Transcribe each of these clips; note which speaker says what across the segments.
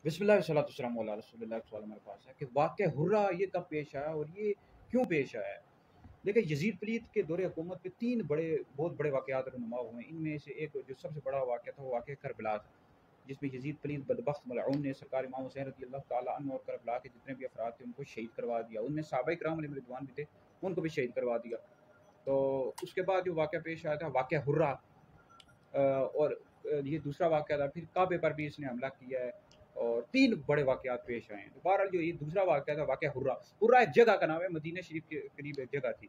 Speaker 1: بسم اللہ والصلاۃ والسلام علی رسول اللہ۔ ایک سوال ہمارے پاس ہے کہ واقعہ ہرہ یہ کب پیش آیا اور یہ کیوں پیش آیا ہے؟ دیکھیں، یزید پلیت کے دور حکومت پہ تین بہت بڑے واقعات رونما ہوئے ہیں۔ ان میں سے ایک جو سب سے بڑا واقعہ تھا وہ واقعہ کربلا تھا، جس میں یزید پلیت بدبخت ملعون نے سرکار امام حسین رضی اللہ تعالیٰ عنہ اور کربلا کے جتنے بھی افراد تھے ان کو شہید کروا دیا۔ ان میں صحابہ کرام علیہم رضوان بھی تھے، ان کو بھی شہید کروا دیا۔ تو اس کے بعد جو واقعہ پیش آیا تھا واقعہ ہرہ، اور یہ دوسرا واقعہ تھا۔ پھر کعبے پر بھی اس نے حملہ کیا ہے، اور تین بڑے واقعات پیش آئے ہیں۔ تو بہرحال جو یہ دوسرا واقعہ تھا واقعہ ہرہ، ہرہ ایک جگہ کا نام ہے، مدینہ شریف کے قریب ایک جگہ تھی۔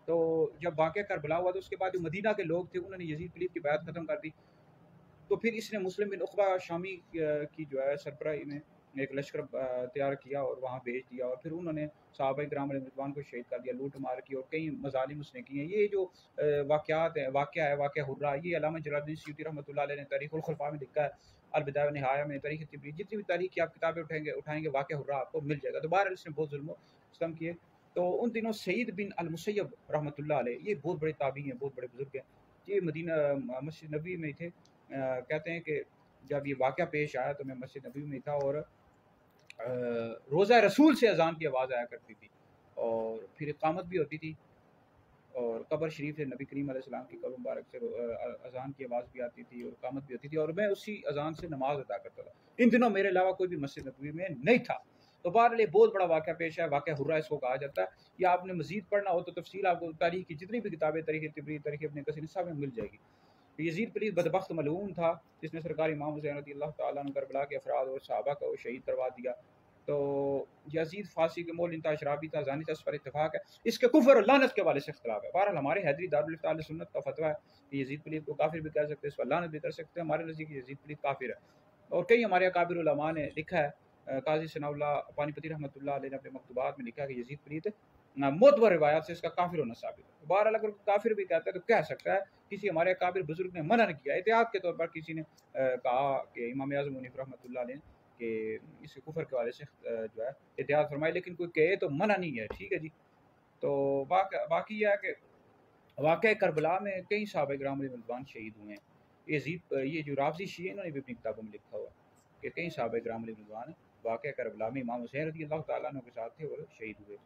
Speaker 1: تو جب واقعہ کربلا ہوا تو اس کے بعد جو مدینہ کے لوگ تھے انہوں نے یزید پلیت کی بیعت ختم کر دی۔ تو پھر اس نے مسلم بن عقبہ شامی کی جو ہے سربراہی میں ایک لشکر تیار کیا اور وہاں بھیج دیا، اور پھر انہوں نے صحابہ کرام علیہ رضوان کو شہید کر دیا، لوٹ مار کی اور کئی مظالم اس نے کی ہیں۔ یہ جو واقعات ہے واقعہ ہرہ، یہ علامہ جلال الدین سیوطی رحمۃ اللہ علیہ نے تاریخ الخلفاء میں لکھا ہے، البدایہ و نہایہ میں، تاریخ طبری، جتنی بھی تاریخ کی آپ کتابیں اٹھائیں گے واقعہ ہرہ آپ کو مل جائے گا۔ تو بہرحال اس نے بہت ظلم و ستم کیے۔ تو ان دنوں سعید بن المسیب رحمۃ اللہ علیہ، یہ بہت بڑے تابعی ہیں، بہت بڑے بزرگ ہیں، یہ مدینہ مسجد نبوی میں تھے۔ کہتے ہیں کہ جب یہ واقعہ پیش آیا تو میں مسجد نبوی میں تھا، اور روزہ رسول سے اذان کی آواز آیا کرتی تھی، اور پھر اقامت بھی ہوتی تھی، اور قبر شریف سے نبی کریم علیہ السلام کی قبر مبارک سے اذان کی آواز بھی آتی تھی اور اقامت بھی ہوتی تھی، اور میں اسی اذان سے نماز ادا کرتا تھا۔ ان دنوں میرے علاوہ کوئی بھی مسجد نبوی میں نہیں تھا۔ تو بہرحال یہ بہت بڑا واقعہ پیش ہے، واقعہ ہرہ اس کو کہا جاتا ہے۔ یا آپ نے مزید پڑھنا ہو تو تفصیل آپ کو تاریخ کی جتنی بھی کتابیں، تاریخ طبری، تاریخ ابن کثیر، سب میں مل جائے گی۔ یزید پلیت بدبخت ملعون تھا، جس نے سرکار امام حسین رضی اللہ تعالیٰ عنہ کربلا کے افراد اور صحابہ کو وہ شہید کروا دیا۔ تو یزید فاسی کے مول انتہا شرابی تھا، زانی تھا، اس پر اتفاق ہے۔ اس کے کفر اور لعنت کے حوالے سے اختلاف ہے۔ بہرحال ہمارے حیدری دارالفتہ اہل سنت کا فتویٰ ہے کہ یزید پلیت کو کافر بھی کہہ سکتے ہیں، اس پر لعنت بھی کر سکتے ہیں۔ ہمارے نزدیک یزید پلیت کافر ہے، اور کئی ہمارے اکابر علماء نے لکھا ہے، قاضی ثناء اللہ پانی پتی رحمۃ اللہ علیہ نے اپنے مکتوبات میں لکھا ہے کہ یزید پلیت معتبر روایات سے اس کا کافر ہونا ثابت ہے۔ بہرحال اگر کافر بھی کہتا ہے تو کہہ سکتا ہے، کسی ہمارے اکابر بزرگ نے منع نہیں کیا۔ احتیاط کے طور پر کسی نے کہا کہ امام اعظم حنیفہ رحمۃ اللہ علیہ کہ اس کے کفر کے حوالے سے جو ہے احتیاط فرمائے، لیکن کوئی کہے تو منع نہیں ہے، ٹھیک ہے جی۔ تو باقی یہ ہے کہ واقعہ کربلا میں کئی صحابہ کرام علیہ رضوان شہید ہوئے ہیں۔ یہ جو رافضی شیعہ انہوں نے بھی اپنی کتابوں میں لکھا ہوا ہے کہ کئی صحابہ کرام علیہ رضوان واقعہ کربلا میں امام حسین رضی اللہ تعالیٰ عنہ کے ساتھ تھے اور شہید ہوئے۔